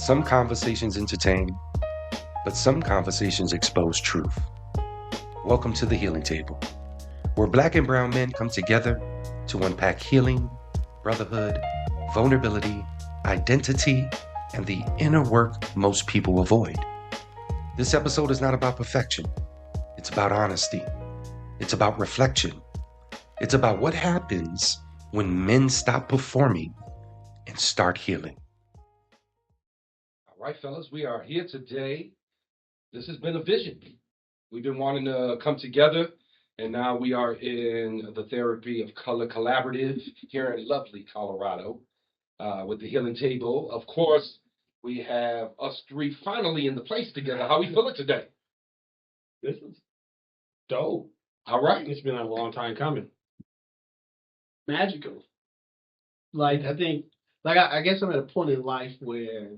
Some conversations entertain, but some conversations expose truth. Welcome to the Healing Table, where Black and brown men come together to unpack healing, brotherhood, vulnerability, identity, and the inner work most people avoid. This episode is not about perfection. It's about honesty. It's about reflection. It's about what happens when men stop performing and start healing. All right, fellas, we are here today. This has been a vision. We've been wanting to come together, and now we are in the Therapy of Color Collaborative here in lovely Colorado with the Healing Table. Of course, we have us three finally in the place together. How we feeling today? This is dope. All right. It's been a long time coming. Magical. Like, I think, I guess I'm at a point in life where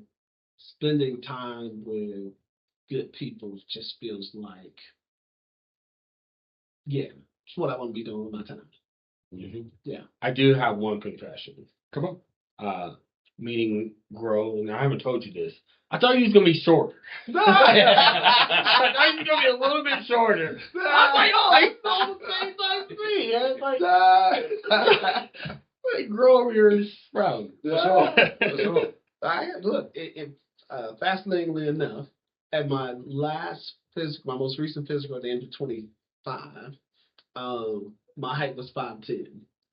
spending time with good people just feels like, yeah, it's what I want to be doing with my time. Mm-hmm. Yeah. I do have one confession. Come on. Meeting grow, and I haven't told you this. I thought you was gonna be shorter. I thought you was gonna be a little bit shorter. I was like, oh, it's all the same as me. Like grow your sprout. Look, fascinatingly enough, at my last physical, my most recent physical at the age of 25, my height was 5'10".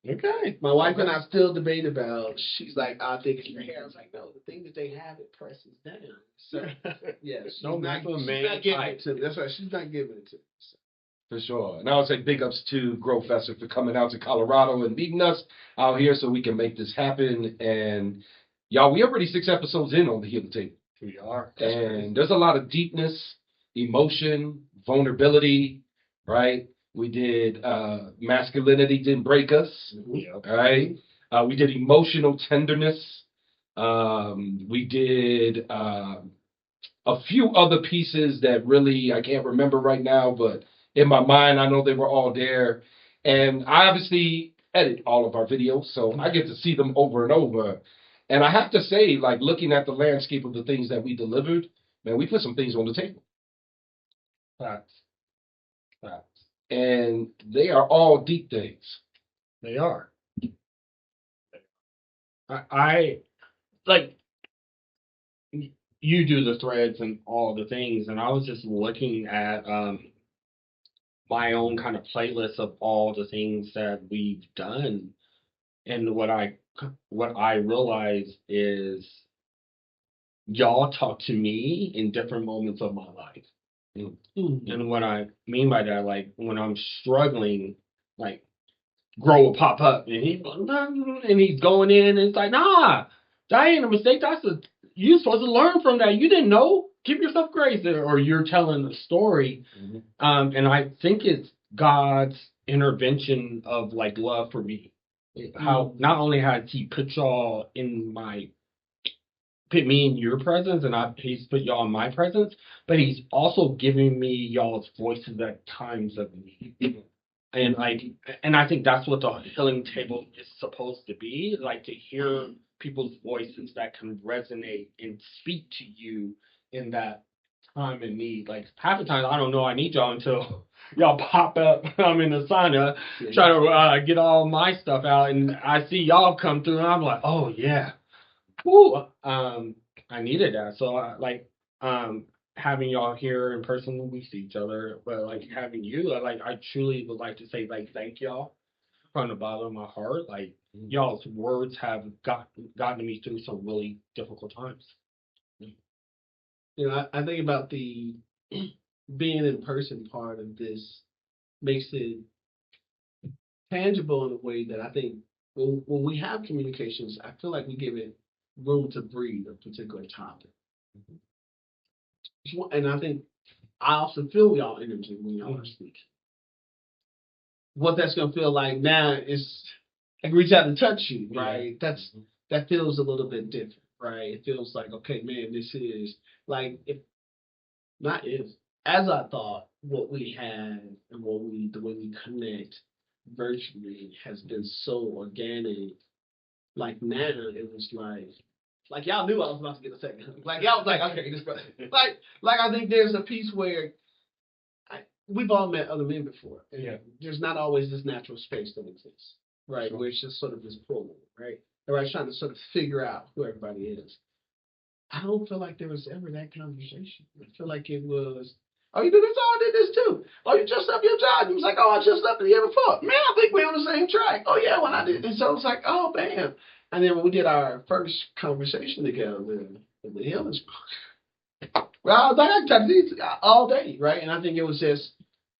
Okay. My wife and I still debate about. She's like, "I think it's your hair." I was like, "No, the thing that they have, it presses down." So yeah, she's not giving it to me. That's right. She's not giving it to me. So. For sure. And I would say big ups to Growfester for coming out to Colorado and meeting us out here so we can make this happen. And y'all, we already 6 episodes in on the Healing Table. We are. And there's a lot of deepness, emotion, vulnerability, right? We did Masculinity Didn't Break Us, Yep. right? We did emotional tenderness. We did a few other pieces that really I can't remember right now, but in my mind, I know they were all there. And I obviously edit all of our videos, so I get to see them over and over. And I have to say, like, looking at the landscape of the things that we delivered, man, we put some things on the table. Facts. And they are all deep things. They are. I like you do the threads and all the things, and I was just looking at my own kind of playlist of all the things that we've done, and what I realized is y'all talk to me in different moments of my life. Mm-hmm. And what I mean by that, like when I'm struggling, like Grow will pop up and he's going in and it's like, nah, that ain't a mistake. You're supposed to learn from that. You didn't know. Give yourself grace. Or you're telling a story. Mm-hmm. And I think it's God's intervention of like love for me. How not only has he put me in your presence and he's put y'all in my presence, but he's also giving me y'all's voices at times of need. And I think that's what the Healing Table is supposed to be, like to hear people's voices that can resonate and speak to you in that time of need. Like half the time I don't know I need y'all until y'all pop up. I'm in the sauna trying to get all my stuff out, and I see y'all come through, and I'm like, oh yeah, woo. I needed that. So having y'all here in person when we see each other, but like having you, I truly would like to say like thank y'all from the bottom of my heart. Like y'all's words have gotten me through some really difficult times. You know, I think about the being in person part of this makes it tangible in a way that I think when we have communications, I feel like we give it room to breathe a particular topic. Mm-hmm. And I think I also feel y'all energy when y'all are speaking. What that's gonna feel like now is I can reach out and touch you, right? Yeah. That feels a little bit different, right? It feels like, okay, man, this is like as I thought what we had and the way we connect virtually has been so organic. Like now it was like Like y'all knew I was about to get a second hug. Like y'all was like, okay, this brother. Like I think there's a piece where we've all met other men before. And there's not always this natural space that exists, right? Sure. Where it's just sort of this pull, right? Everybody's trying to sort of figure out who everybody is. I don't feel like there was ever that conversation. I feel like it was, oh, you do this? Oh, I did this too. Oh, you just up your job. You was like, oh, I just up the year before. Man, I think we're on the same track. Oh, yeah, when I did. And so it's like, oh, bam. And then when we did our first conversation together in the healing spot, well, I was like, I can talk to these all day, right? And I think it was just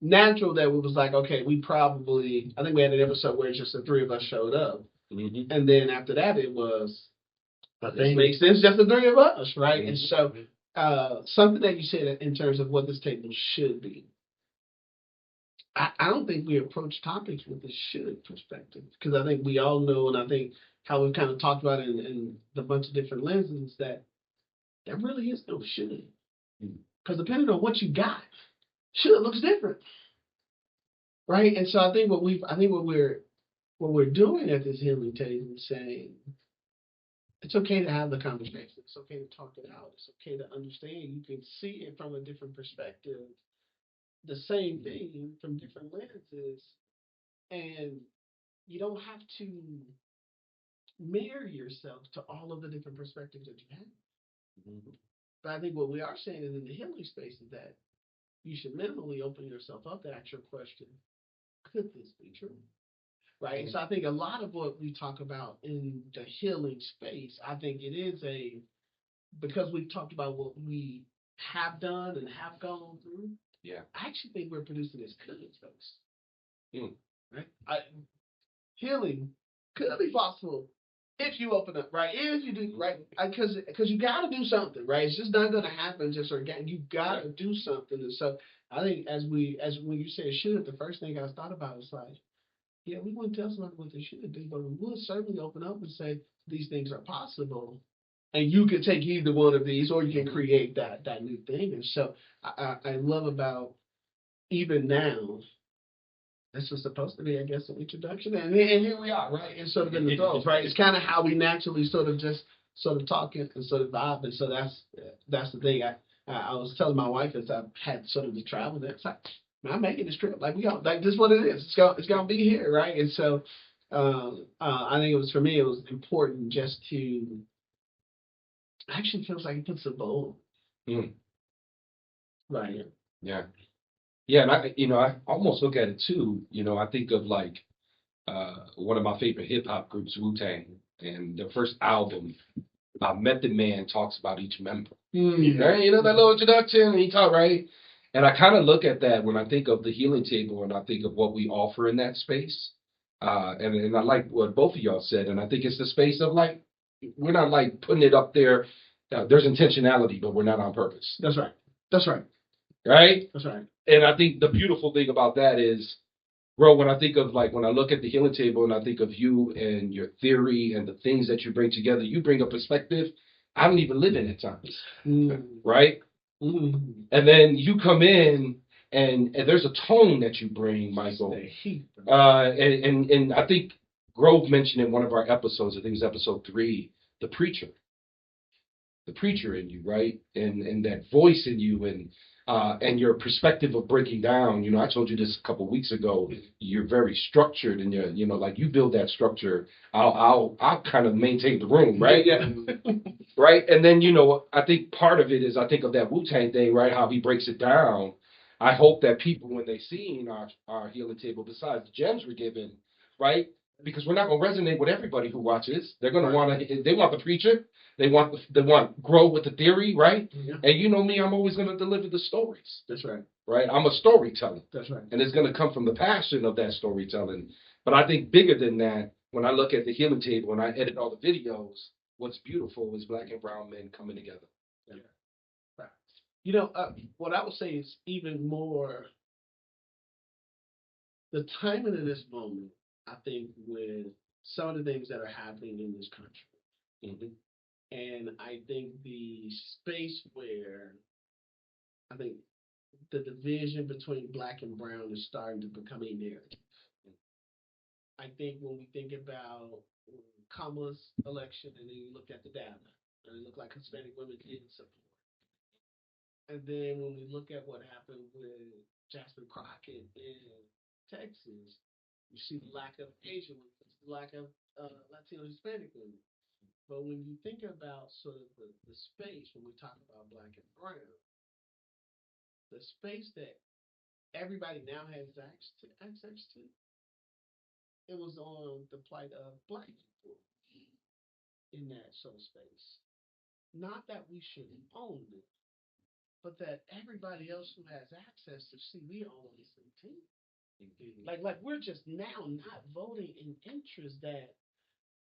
natural that it was like, okay, I think we had an episode where just the three of us showed up. Mm-hmm. And then after that, it was, it makes sense, just the three of us, right? Mm-hmm. And so something that you said in terms of what this table should be, I don't think we approach topics with the should perspective, because I think we all know, and I think how we've kind of talked about it in a bunch of different lenses, that there really is no should. Because depending on what you got, should looks different, right? And so I think what we're doing at this healing table is saying it's okay to have the conversation. It's okay to talk it out. It's okay to understand. You can see it from a different perspective, the same thing from different lenses, and you don't have to marry yourself to all of the different perspectives that you have. Mm-hmm. But I think what we are saying is in the healing space is that you should minimally open yourself up to ask your question, could this be true? Right? Mm-hmm. And so I think a lot of what we talk about in the healing space, I think it is because we've talked about what we have done and have gone through. Yeah. I actually think we're producing this healing space. Right? Healing could be possible if you open up, right? If you do, right? Because you got to do something, right? It's just not going to happen just organic. You got to do something. And so I think as when you say should, the first thing I thought about was like, yeah, we wouldn't tell somebody what they should do, but we would certainly open up and say these things are possible, and you can take either one of these, or you can create that new thing. And so I love about even now. This was supposed to be, I guess, an introduction, and here we are, right? And sort of in the throes, right? It's kind of how we naturally sort of just sort of talking and sort of vibe, and so that's the thing. I was telling my wife as I had sort of the travel there, it's like, man, I'm making this trip, like this is what it is. It's gonna be here, right? And so I think for me, it was important just to actually feels like it puts a bow. Right. Yeah. Yeah, and I almost look at it too. I think of like one of my favorite hip hop groups, Wu-Tang, and their first album, Method Man talks about each member. Right? That little introduction, and he talked, right? And I kind of look at that when I think of the healing table, and I think of what we offer in that space. And I like what both of y'all said, and I think it's the space of like, we're not like putting it up there. There's intentionality, but we're not on purpose. That's right. That's right. Right? That's right. And I think the beautiful thing about that is, bro, when I look at the healing table and I think of you and your theory and the things that you bring together, you bring a perspective I don't even live in at times. Right? And then you come in and there's a tone that you bring, Michael. And I think Grove mentioned in one of our episodes, I think it was episode 3, the preacher in you, right? And that voice in you and your perspective of breaking down. I told you this a couple of weeks ago. You're very structured, and you're, like you build that structure. I'll kind of maintain the room, right? Yeah. Right. And then I think part of it is I think of that Wu-Tang thing, right? How he breaks it down. I hope that people, when they see our healing table, besides the gems we're given, right? Because we're not going to resonate with everybody who watches. They're going to want the preacher. They want grow with the theory, right? Yeah. And you know me, I'm always going to deliver the stories. That's right. Right? I'm a storyteller. That's right. And it's going to come from the passion of that storytelling. But I think bigger than that, when I look at the healing table and I edit all the videos, what's beautiful is Black and brown men coming together. Yeah. Right. What I would say is even more the timing of this moment, I think, with some of the things that are happening in this country. Mm-hmm. And I think the space where I think the division between Black and brown is starting to become a narrative. I think when we think about Kamala's election and then you look at the data, and it looked like Hispanic women didn't support. And then when we look at what happened with Jasmine Crockett in Texas, you see the lack of Asian women, the lack of Latino Hispanic women. But when you think about sort of the space when we talk about black and brown, the space that everybody now has access to, it was on the plight of black people in that sort of space. Not that we should own it, but that everybody else who has access to see we all on the same team. Like we're just now not voting in interest that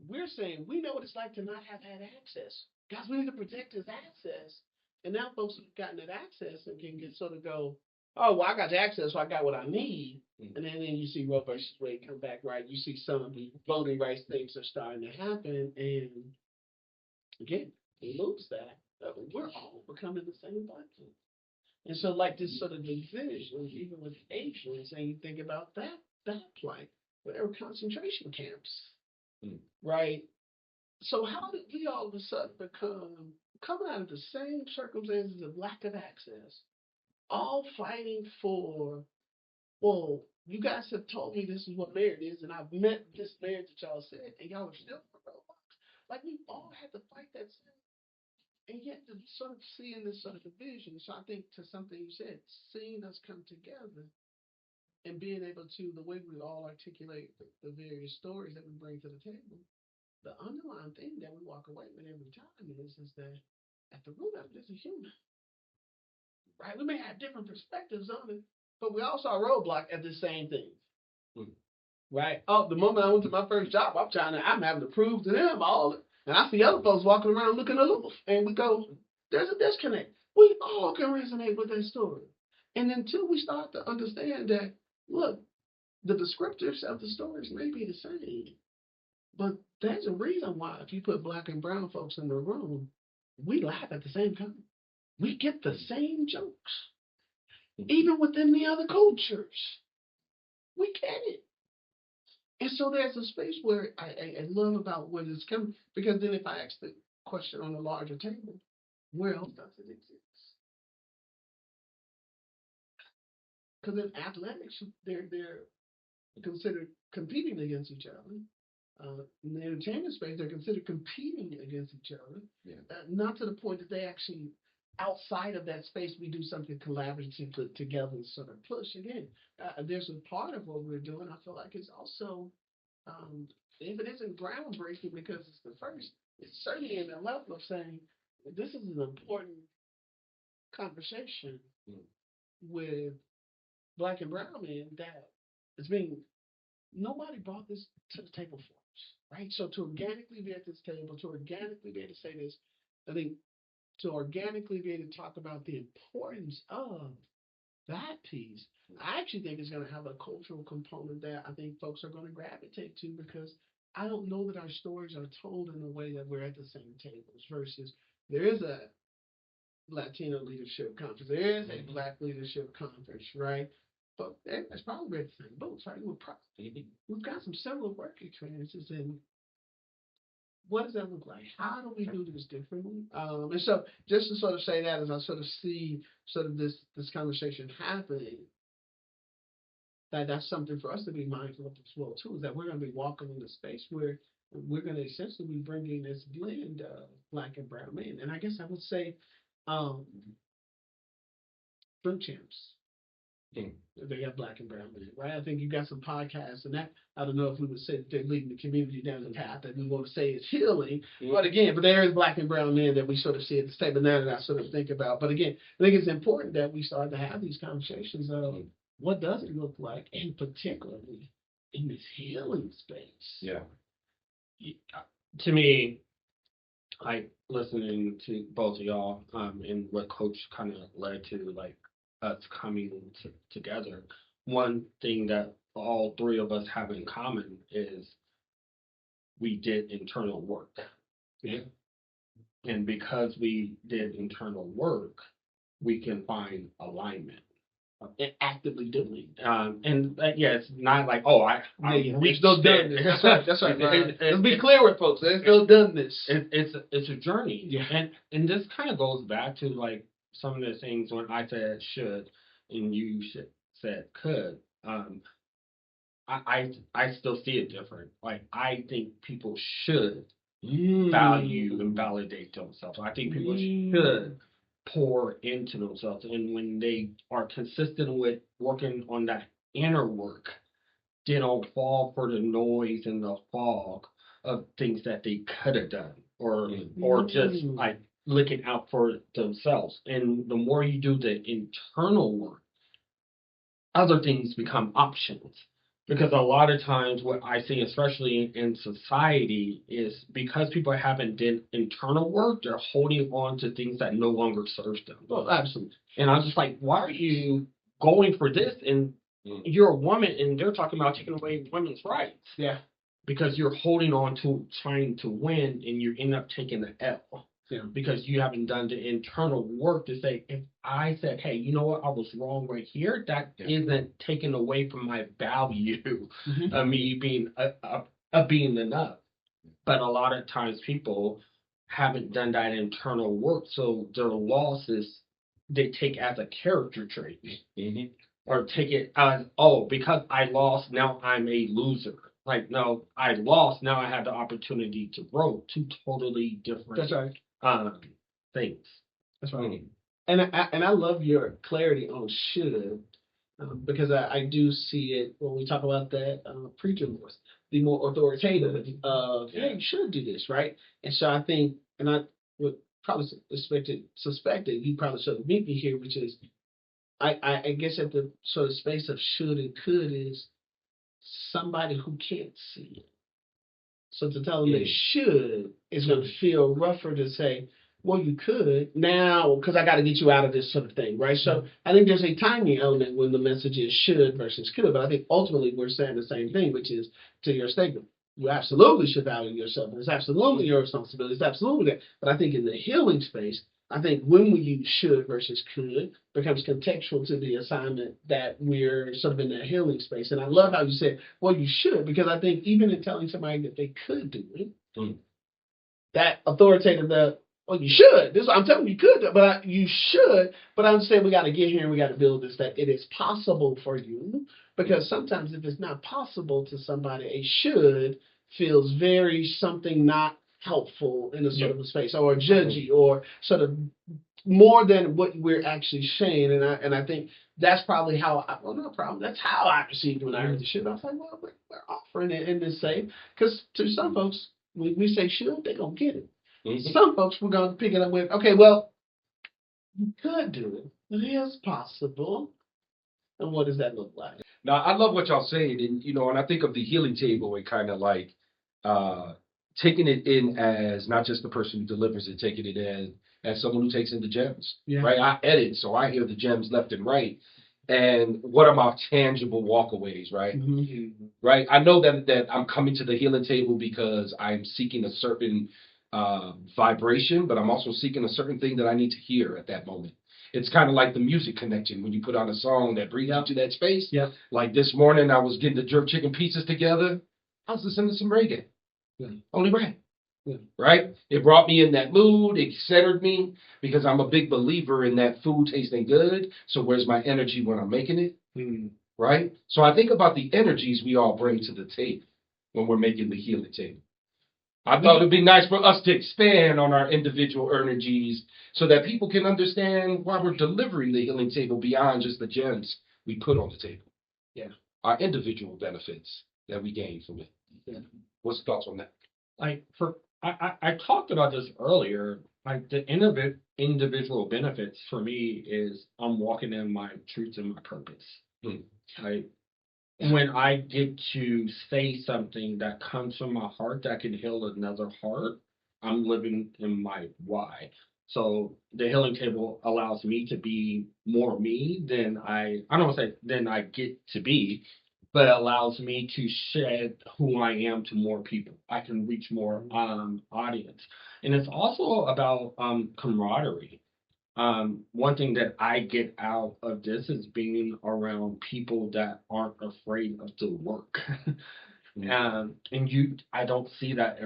we're saying we know what it's like to not have had access. Guys, we need to protect this access. And now folks have gotten that access and can get sort of go, oh, well, I got the access, so I got what I need. And then you see Roe versus Wade come back, right? You see some of the voting rights things are starting to happen. And again, we lose that. We're all becoming the same person. And so like this sort of division, even with Asians, and you think about that plight, where there were concentration camps. Right? So how did we all of a sudden become coming out of the same circumstances of lack of access, all fighting for, well, you guys have told me this is what marriage is, and I've met this marriage that y'all said, and y'all are still for roadblocks. Like we all had to fight that same, and yet to sort of seeing this sort of division. So I think to something you said, seeing us come together and being able to, the way we all articulate the various stories that we bring to the table, the underlying thing that we walk away with every time is that at the root of it is a human. Right? We may have different perspectives on it, but we all saw a roadblock at the same thing. Right? Oh, the moment I went to my first job, I'm having to prove to them all, and I see other folks walking around looking aloof, and we go, there's a disconnect. We all can resonate with that story. And until we start to understand that, look, the descriptors of the stories may be the same, but there's a reason why if you put black and brown folks in the room, we laugh at the same time. We get the same jokes, even within the other cultures. We get it. And so there's a space where I love about where this comes, because then if I ask the question on a larger table, where else does it exist? Because in athletics, they're considered competing against each other. In the entertainment space, they're considered competing against each other. Yeah. Not to the point that they actually, outside of that space, we do something collaborative together and sort of push. Again, there's a part of what we're doing, I feel like, is also, if it isn't groundbreaking because it's the first, it's certainly in the level of saying, this is an important conversation with black and brown men that is being, nobody brought this to the table for us, right? So to organically be at this table, to organically be able to say this, I think to organically be able to talk about the importance of that piece, I actually think it's going to have a cultural component that I think folks are going to gravitate to, because I don't know that our stories are told in a way that we're at the same tables versus there is a Latino leadership conference, there is a Black leadership conference, right? But that's probably at the same boats, right? We've got some similar work experiences, and what does that look like? How do we do this differently? And so just to sort of say that as I sort of see sort of this conversation happening, that's something for us to be mindful of as well too, is that we're going to be walking in a space where we're going to essentially be bringing this blend of black and brown men. And I guess I would say Drink Champs. They got black and brown men, right? I think you got some podcasts, and that, I don't know if we would say that they're leading the community down the path that we want to say is healing. But again, there is black and brown men that we sort of see at the table now that I sort of think about. But again, I think it's important that we start to have these conversations of what does it look like, and particularly in this healing space. Yeah. To me, like listening to both of y'all, and what Coach kind of led to, like, us coming together. One thing that all three of us have in common is we did internal work. Yeah. And because we did internal work, we can find alignment. actively doing. And yeah, it's not like, oh, I There's reached no it. doneness. That's right. That's right. It- Let's it- be it- clear with folks. There's no doneness. it's a journey. Yeah. And this kind of goes back to like some of the things when I said should and you said could. I still see it different. Like I think people should value and validate themselves. I think people should pour into themselves, and when they are consistent with working on that inner work, they don't fall for the noise and the fog of things that they could have done, or just like looking out for themselves. And the more you do the internal work, other things become options. Because a lot of times, what I see, especially in society, is because people haven't done internal work, they're holding on to things that no longer serves them. Well, absolutely. And I'm just like, why are you going for this? And you're a woman, and they're talking about taking away women's rights. Yeah. Because you're holding on to trying to win, and you end up taking the L. Yeah. Because you haven't done the internal work to say, if I said, hey, you know what, I was wrong right here, that isn't taken away from my value of me being being enough. But a lot of times people haven't done that internal work, so their losses they take as a character trait, or take it as, oh, because I lost, now I'm a loser. Like, no, I lost, now I have the opportunity to grow. Two totally different. That's right. Things. That's right. And I love your clarity on should, because I do see it when we talk about that preacher voice, the more authoritative of, hey, you should do this, right? And so I think, and I would probably suspected you probably should meet me here, which is, I guess at the sort of space of should and could is somebody who can't see it. So to tell them they should is going to feel rougher to say, well, you could now, because I got to get you out of this sort of thing, right? So I think there's a timing element when the message is should versus could, but I think ultimately we're saying the same thing, which is to your statement. You absolutely should value yourself, and it's absolutely your responsibility. It's absolutely that. But I think in the healing space, I think when we use should versus could becomes contextual to the assignment that we're sort of in that healing space. And I love how you said, well, you should, because I think even in telling somebody that they could do it, that authoritative, well, you should. This I'm telling you, you could, but you should. But I'm saying we got to get here and we got to build this, that it is possible for you. Because sometimes if it's not possible to somebody, a should feels very something not helpful in a sort of a space, or judgy, or sort of more than what we're actually saying. And I think that's probably how that's how I received when I heard the should. I was like, well, we're offering it in this say, because to some folks, when we say should, they're gonna get it. Some folks we're gonna pick it up with, okay, well, you could do it. It is possible. And what does that look like? Now, I love what y'all saying, and I think of the healing table and kind of like taking it in as not just the person who delivers it, taking it as someone who takes in the gems, right? I edit, so I hear the gems left and right. And what are my tangible walkaways, right? Right? I know that I'm coming to the healing table because I'm seeking a certain vibration, but I'm also seeking a certain thing that I need to hear at that moment. It's kind of like the music connection when you put on a song that brings you to that space. Yeah. Like this morning, I was getting the jerk chicken pizzas together. I was listening to some reggae. Only rap. Right? It brought me in that mood. It centered me because I'm a big believer in that food tasting good. So where's my energy when I'm making it? Right? So I think about the energies we all bring to the table when we're making the healing table. I thought it'd be nice for us to expand on our individual energies so that people can understand why we're delivering the healing table beyond just the gems we put on the table. Yeah. Our individual benefits that we gain from it. Yeah. What's the thoughts on that? Like I talked about this earlier. Like the individual benefits for me is I'm walking in my truth and my purpose. Like when I get to say something that comes from my heart that can heal another heart, I'm living in my why. So the healing table allows me to be more me than I don't want to say than I get to be, but it allows me to shed who I am to more people. I can reach more audience. And it's also about camaraderie. one thing that I get out of this is being around people that aren't afraid of the work. I don't see that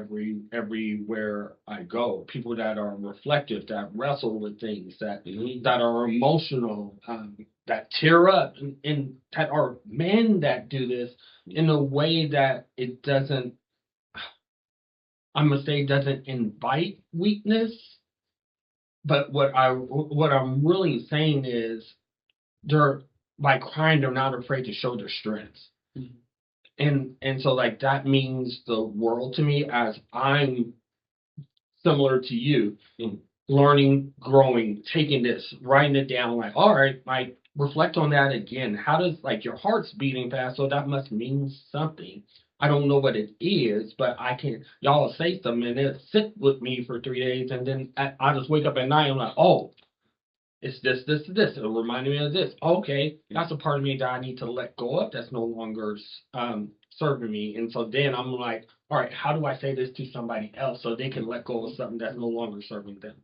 everywhere I go. People that are reflective, that wrestle with things, that are emotional, that tear up, and that are men that do this in a way that it doesn't. I'm gonna say doesn't invite weakness. But what I'm really saying is they're by crying, they're not afraid to show their strengths. And so like that means the world to me as I'm similar to you, learning, growing, taking this, writing it down, like, all right, like reflect on that again. How does like your heart's beating fast, so that must mean something. I don't know what it is, but I can y'all say something and it sit with me for 3 days, and then I just wake up at night and I'm like, oh, it's this. It reminded me of this. Okay, that's a part of me that I need to let go of. That's no longer serving me. And so then I'm like, all right, how do I say this to somebody else so they can let go of something that's no longer serving them?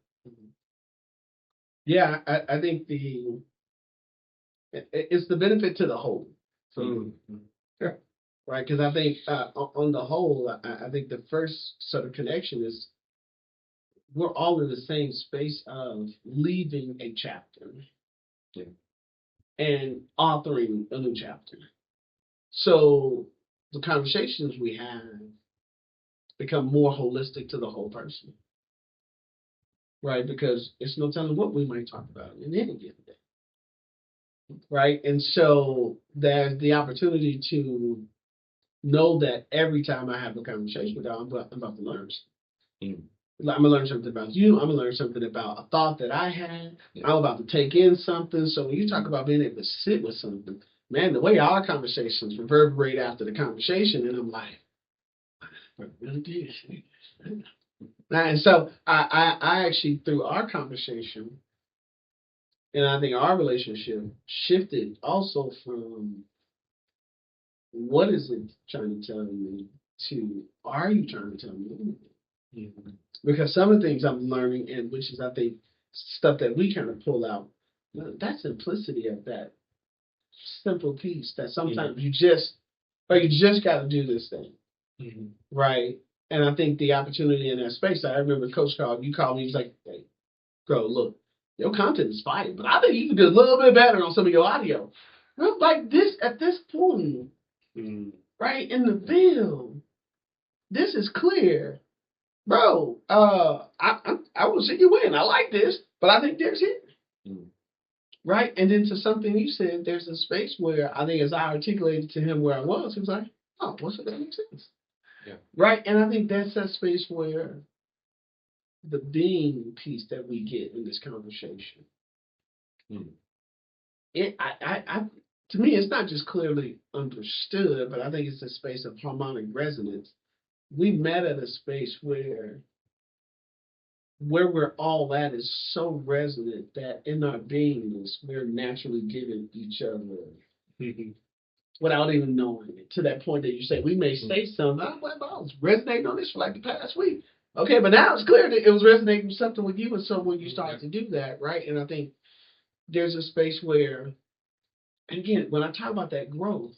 Yeah, I think it's the benefit to the whole. Yeah. Right, because I think on the whole, I think the first sort of connection is we're all in the same space of leaving a chapter and authoring a new chapter. So the conversations we have become more holistic to the whole person, right? Because it's no telling what we might talk about in any given day, right? And so there's the opportunity to know that every time I have a conversation with you, I'm about to learn something. I'm gonna learn something about you. I'm gonna learn something about a thought that I had. I'm about to take in something. So when you talk about being able to sit with something, man, the way our conversations reverberate after the conversation, and I'm like, I really did. And so I actually through our conversation, and I think our relationship shifted also from what is it trying to tell me to are you trying to tell me anything? Because some of the things I'm learning, and which is I think stuff that we kind of pull out, that simplicity of that simple piece that sometimes you just got to do this thing, right? And I think the opportunity in that space. I remember Coach called me. He was like, "Hey, bro, look, your content is fire, but I think you can do a little bit better on some of your audio." And I'm like this at this point, right in the field, this is clear. Bro, I will see you win. I like this, but I think there's it. Right? And then to something you said, there's a space where I think as I articulated to him where I was, he was like, oh, what's that makes sense? Yeah. Right? And I think that's that space where the being piece that we get in this conversation. To me, it's not just clearly understood, but I think it's a space of harmonic resonance. We met at a space where we're all at is so resonant that in our beingness, we're naturally giving each other without even knowing it. To that point that you say, we may say something, I was resonating on this for like the past week. Okay, but now it's clear that it was resonating with something with you, and so when you start to do that, right? And I think there's a space where, and again, when I talk about that growth,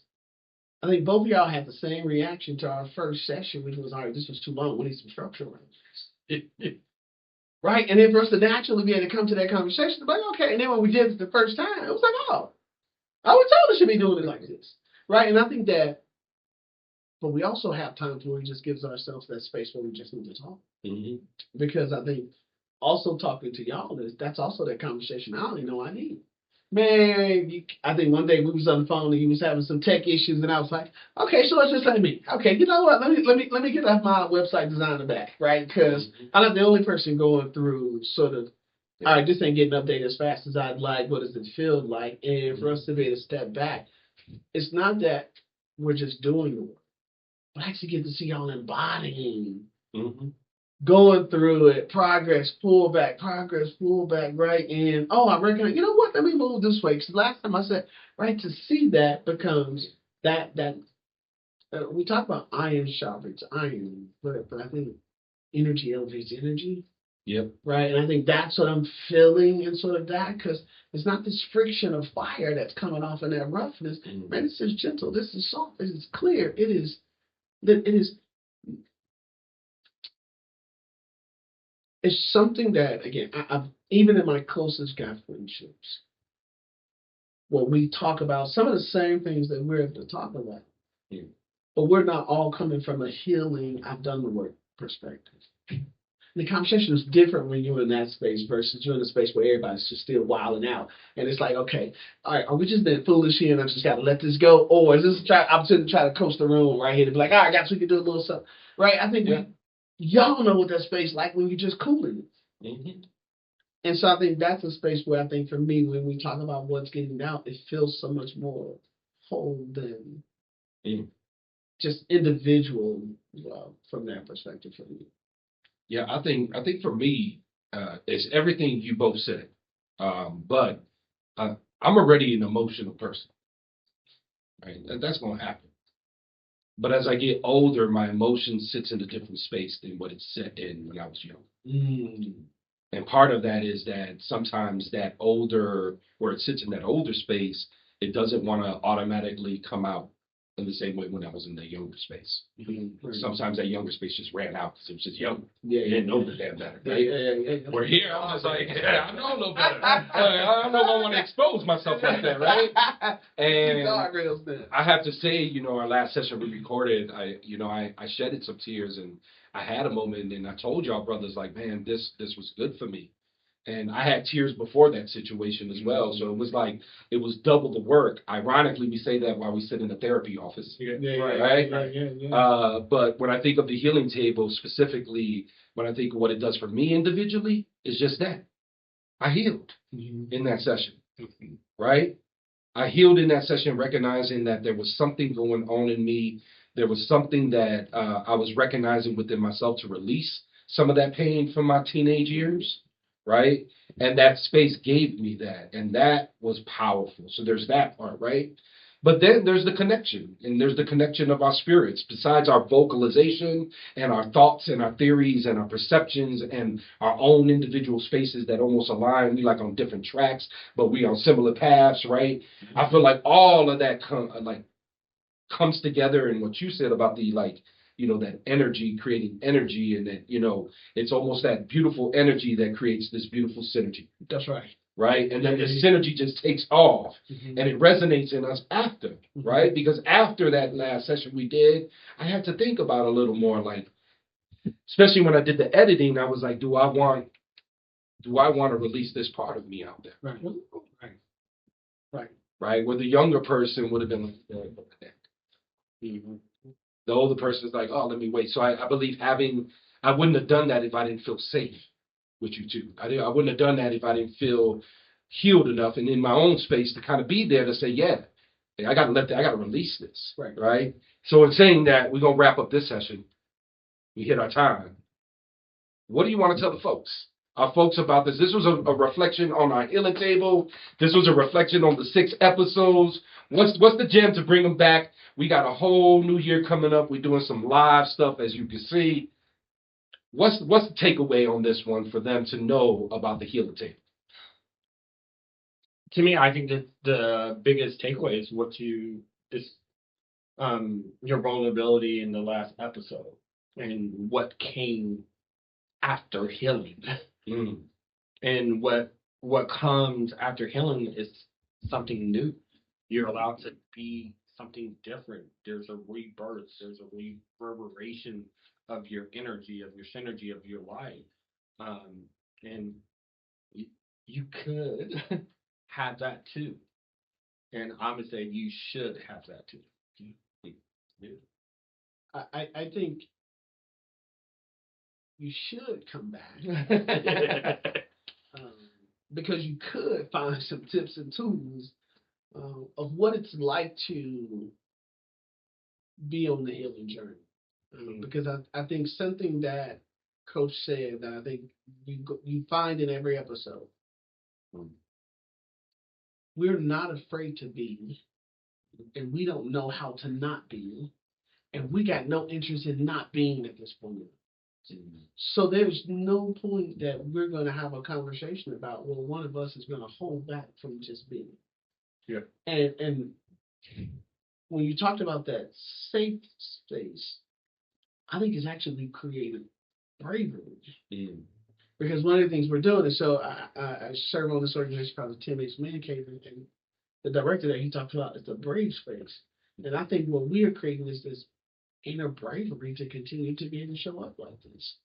I think both of y'all had the same reaction to our first session, which was, all right, this was too long. We need some structure around this. Right? And then for us to naturally be able to come to that conversation, like, okay, and then when we did it the first time, it was like, oh, I was told I should be doing it like this. Right? And I think that, but we also have times where we just gives ourselves that space where we just need to talk. Because I think also talking to y'all that's also that conversation I don't even know I need. Man, I think one day we was on the phone and he was having some tech issues, and I was like, okay, so it's just like me. Okay, you know what? Let me get off my website designer back, right? Because I'm not the only person going through sort of, all right, this ain't getting updated as fast as I'd like. What does it feel like? And for us to be able to step back, it's not that we're just doing the work, but actually get to see y'all embodying. Going through it, progress, pull back, right? And, oh, I recognize, you know what, let me move this way. Because last time I said, right, to see that becomes that we talk about iron sharpens iron, but I think energy elevates energy. Yep. right? And I think that's what I'm feeling and sort of that, because it's not this friction of fire that's coming off in that roughness. Man, this is gentle. This is soft. This is clear. It is. It's something that, again, I've even in my closest guy friendships, where we talk about some of the same things that we're able to talk about, but we're not all coming from a healing, I've done the work perspective. The conversation is different when you're in that space versus you're in a space where everybody's just still wilding out. And it's like, okay, all right, are we just being foolish here and I just got to let this go? Or is this I'm sitting trying to coach the room right here to be like, all right, guys, we can do a little something. Right? I think y'all know what that space like when you're just cooling it. Mm-hmm. And so I think that's a space where I think for me, when we talk about what's getting out, it feels so much more whole than just individual from that perspective for me. Yeah, I think for me, it's everything you both said. But I'm already an emotional person, right? And that's going to happen. But as I get older, my emotion sits in a different space than what it set in when I was young. And part of that is that sometimes that older, where it sits in that older space, it doesn't want to automatically come out in the same way when I was in the younger space. Sometimes that younger space just ran out because it was just young. You didn't know the damn better, right? We're here, I'm just like, I know no better. I don't know if I want to expose myself like that, right? And I have to say, our last session we recorded, I shedded some tears and I had a moment and I told y'all brothers, like, man, this was good for me. And I had tears before that situation as well. So it was like, it was double the work. Ironically, we say that while we sit in the therapy office. Right? But when I think of the healing table, specifically, when I think of what it does for me individually, it's just that. I healed in that session. Right? I healed in that session, recognizing that there was something going on in me. There was something that I was recognizing within myself to release some of that pain from my teenage years. Right? And that space gave me that. And that was powerful. So there's that part, right? But then there's the connection. And there's the connection of our spirits. Besides our vocalization and our thoughts and our theories and our perceptions and our own individual spaces that almost align. We like on different tracks, but we on similar paths, right? I feel like all of that comes together. And what you said about the that energy, creating energy, and that, it's almost that beautiful energy that creates this beautiful synergy. That's right. Right? And then the synergy just takes off and it resonates in us after, right? Because after that last session we did, I had to think about a little more, like, especially when I did the editing, I was like, do I want to release this part of me out there? Right? Where the younger person would have been like, the older person is like, oh, let me wait. So I believe I wouldn't have done that if I didn't feel safe with you two. I wouldn't have done that if I didn't feel healed enough and in my own space to kind of be there to say, I got to release this. Right? So in saying that, we're going to wrap up this session. We hit our time. What do you want to tell the folks? Our folks about this. This was a reflection on our healing table. This was a reflection on the 6 episodes. What's the gem to bring them back? We got a whole new year coming up. We're doing some live stuff, as you can see. What's the takeaway on this one for them to know about the healing table? To me, I think that the biggest takeaway is your vulnerability in the last episode and what came after healing. And what comes after healing is something new. You're allowed to be something different. There's a rebirth. There's a reverberation of your energy, of your synergy, of your life. And you could have that too. And I'm going to say you should have that too. I think you should come back because you could find some tips and tools of what it's like to be on the healing journey. Because I think something that Coach said that I think you find in every episode, we're not afraid to be, and we don't know how to not be, and we got no interest in not being at this point. So there's no point that we're going to have a conversation about, well, one of us is going to hold back from just being. Yeah. And when you talked about that safe space, I think it's actually created bravery. Because one of the things we're doing is, so I serve on this organization called the 10X Man Cave, and the director that he talks about is the brave space. And I think what we are creating is this inner bravery to continue to be able to show up like this.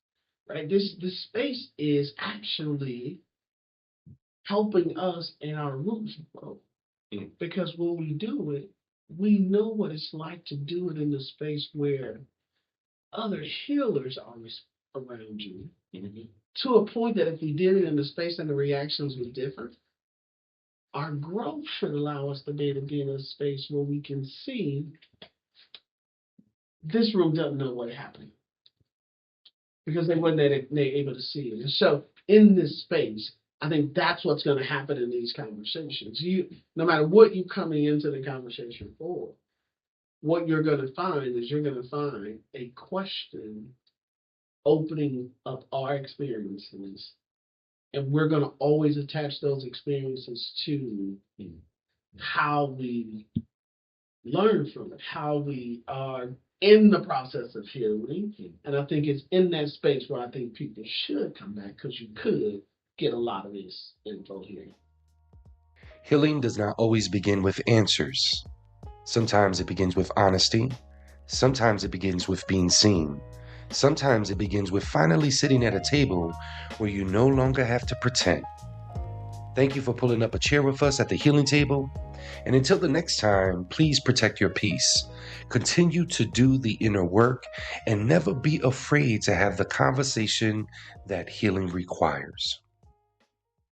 Right? This space is actually helping us in our roots growth. Because when we do it, we know what it's like to do it in the space where other healers are around you. To a point that if we did it in the space and the reactions were different, our growth should allow us to be able to be in a space where we can see this room doesn't know what happened because they weren't able to see it. And so in this space, I think that's what's going to happen in these conversations. No matter what you're coming into the conversation for, what you're going to find is you're going to find a question opening up our experiences. And we're going to always attach those experiences to how we learn from it, how we are in the process of healing. And I think it's in that space where I think people should come back, because you could get a lot of this info here. Healing does not always begin with answers. Sometimes it begins with honesty. Sometimes it begins with being seen. Sometimes it begins with finally sitting at a table where you no longer have to pretend. Thank you for pulling up a chair with us at the healing table. And until the next time, please protect your peace. Continue to do the inner work and never be afraid to have the conversation that healing requires.